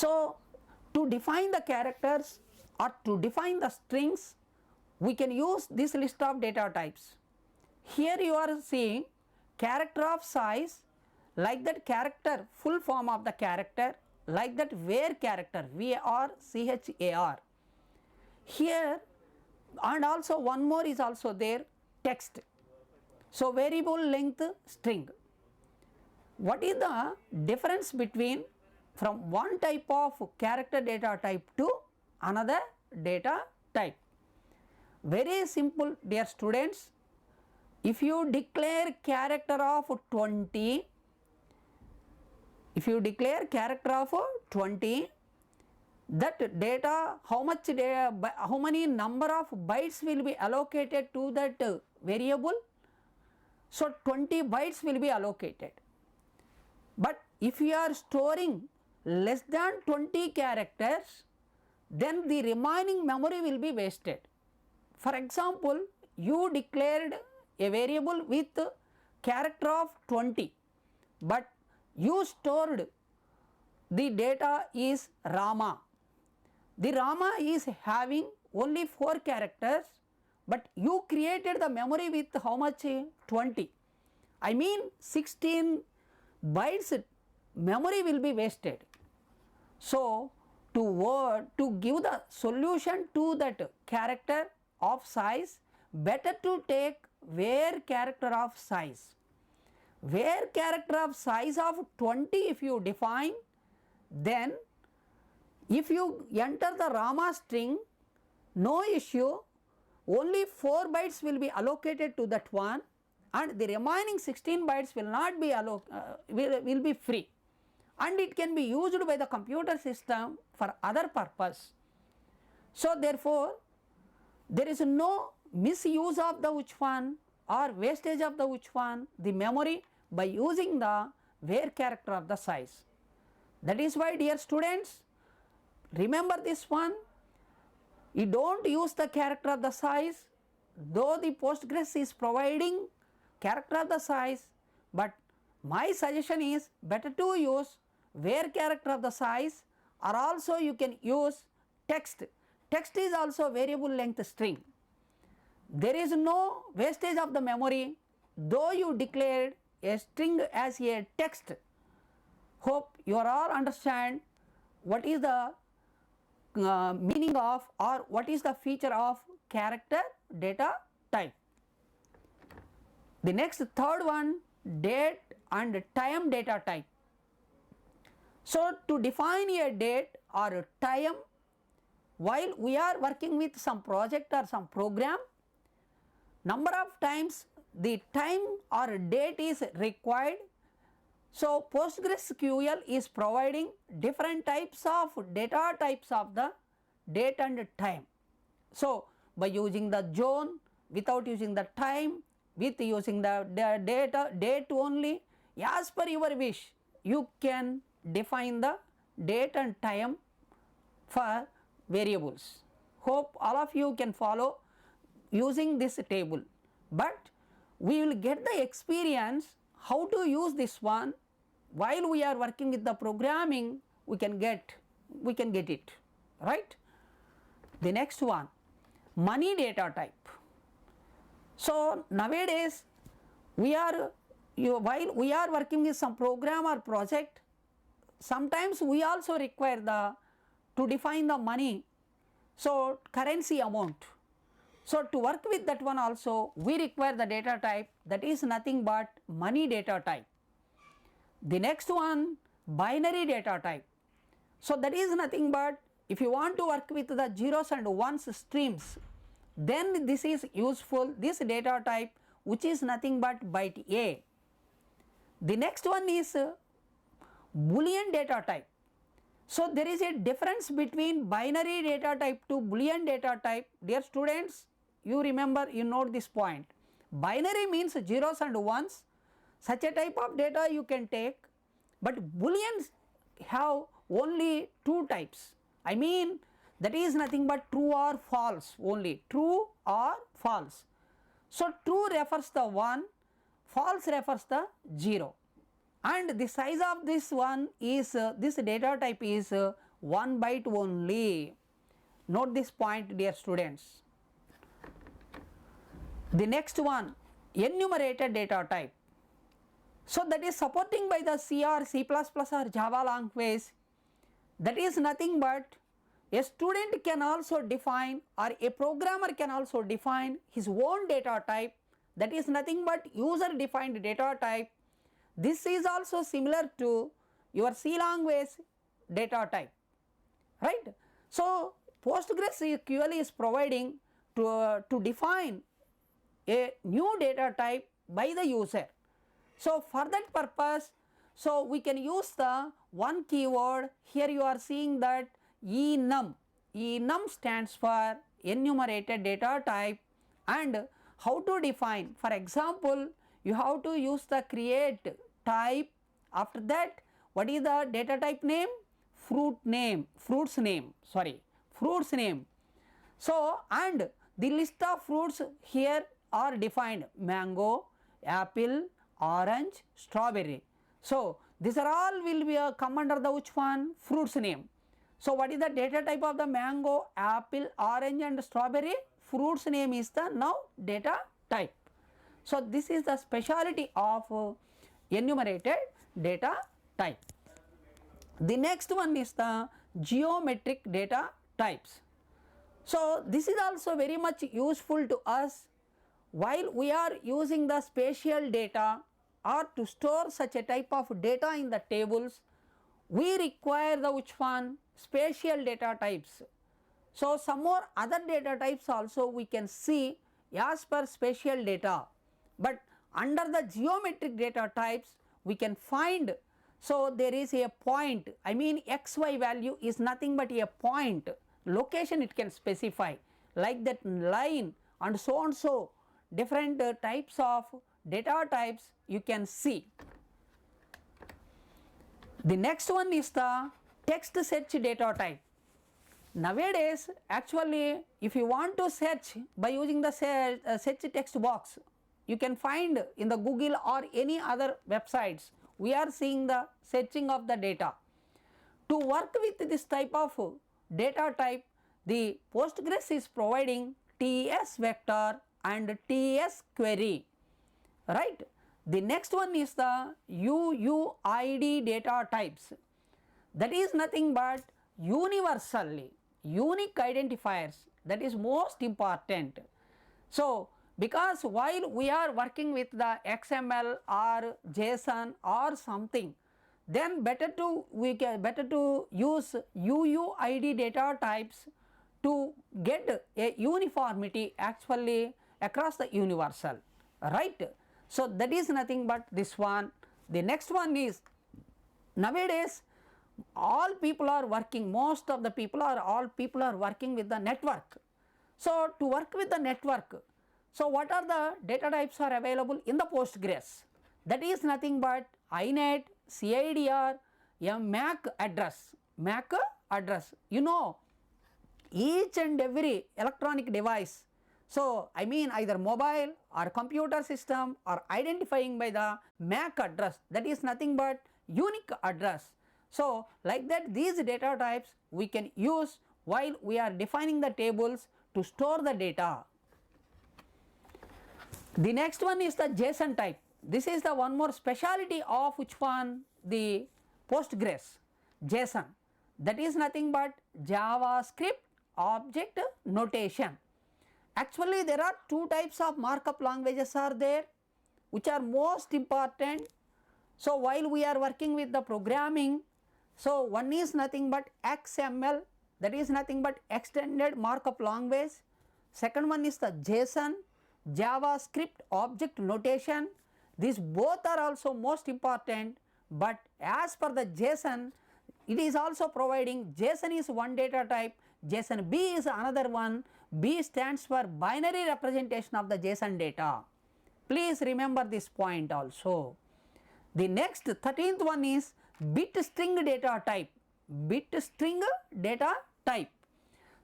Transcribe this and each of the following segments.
So to define the characters or to define the strings, we can use this list of data types. Here you are seeing character of size, like that character, full form of the character, like that var character, VAR. Here, and also one more is also there, text. So variable length string. What is the difference between from one type of character data type to another data type? Very simple, dear students. If you declare character of 20, that data, how many number of bytes will be allocated to that variable? So 20 bytes will be allocated. But if you are storing less than 20 characters, then the remaining memory will be wasted. For example, you declared a variable with character of 20, but you stored the data is Rama. The Rama is having only 4 characters, but you created the memory with how much? 20. I mean 16 bytes memory will be wasted. So to give the solution to that character of size, better to take var character of size. Var character of size of 20 if you define, then if you enter the Rama string, no issue, only 4 bytes will be allocated to that one, and the remaining 16 bytes will not be will be free, and it can be used by the computer system for other purpose. So therefore, there is no misuse of the which one or wastage of the which one, the memory, by using the var character of the size. That is why, dear students, remember this one, you do not use the character of the size, though the Postgres is providing character of the size, but my suggestion is better to use var character of the size, or also you can use text. Text is also variable length string. There is no wastage of the memory, though you declared a string as a text. Hope you all understand what is the meaning of, or what is the feature of character data type. The next third one, date and time data type. So to define a date or a time, while we are working with some project or some program, number of times the time or date is required. So PostgreSQL is providing different types of data types of the date and time. So by using the zone, without using the time, with using the date only, as per your wish, you can define the date and time for variables. Hope all of you can follow using this table, but we will get the experience how to use this one. While we are working with the programming, we can get it, right. The next one, money data type. So nowadays while we are working with some program or project, sometimes we also require to define the money, so currency amount. So to work with that one also, we require the data type, that is nothing but money data type. The next one, binary data type. So that is nothing but, if you want to work with the zeros and ones streams, then this is useful, this data type, which is nothing but byte A. The next one is Boolean data type. So there is a difference between binary data type to Boolean data type. Dear students, you remember, you note this point. Binary means zeros and ones, such a type of data you can take, but Booleans have only 2 types. I mean, that is nothing but true or false, only true or false. So true refers the 1, false refers the 0, and the size of this one is this data type is 1 byte only. Note this point, dear students. The next one, enumerated data type. So that is supporting by the C or C++ or Java language. That is nothing but a student can also define, or a programmer can also define his own data type. That is nothing but user defined data type. This is also similar to your C language data type, right? So PostgreSQL is providing to define a new data type by the user. So for that purpose, so we can use the one keyword. Here you are seeing that enum. Enum stands for enumerated data type. And how to define? For example, you have to use the create type. After that, what is the data type name? Fruits name. So, and the list of fruits here are defined: mango, apple, orange, strawberry. So these are all will be come under the which one? Fruits name. So what is the data type of the mango, apple, orange and strawberry? Fruits name is the now data type. So this is the speciality of enumerated data type. The next one is the geometric data types. So this is also very much useful to us while we are using the spatial data or to store such a type of data in the tables. We require the which one? Spatial data types. So some more other data types also we can see as per spatial data, but under the geometric data types we can find, so there is a point, I mean xy value is nothing but a point, location it can specify, like that line and so different types of data types you can see. The next one is the text search data type. Nowadays actually if you want to search by using the search text box, you can find in the Google or any other websites, we are seeing the searching of the data. To work with this type of data type, the Postgres is providing TS vector and TS query, right? The next one is the UUID data types. That is nothing but universally unique identifiers, that is most important. So because while we are working with the XML or JSON or something, then better to use UUID data types to get a uniformity actually across the universal, right? So that is nothing but this one. The next one is, nowadays all people are working, most of the people are, all people are working with the network. So to work with the network, so what are the data types are available in the Postgres? That is nothing but INET, CIDR, a MAC address. MAC address, you know, each and every electronic device, so I mean either mobile or computer system are identifying by the MAC address, that is nothing but unique address. So like that these data types we can use while we are defining the tables to store the data. The next one is the JSON type. This is the one more speciality of which one? The Postgres, JSON. That is nothing but JavaScript object notation. Actually there are two types of markup languages are there which are most important. So while we are working with the programming, so one is nothing but XML, that is nothing but extended markup language. Second one is the JSON, JavaScript object notation. These both are also most important, but as per the JSON, it is also providing JSON is one data type, JSON B is another one. B stands for binary representation of the JSON data. Please remember this point also. The next 13th one is bit string data type. Bit string data type.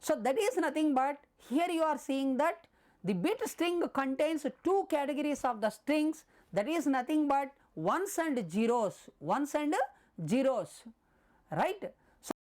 So that is nothing but, here you are seeing that the bit string contains two categories of the strings, that is nothing but ones and zeros, right?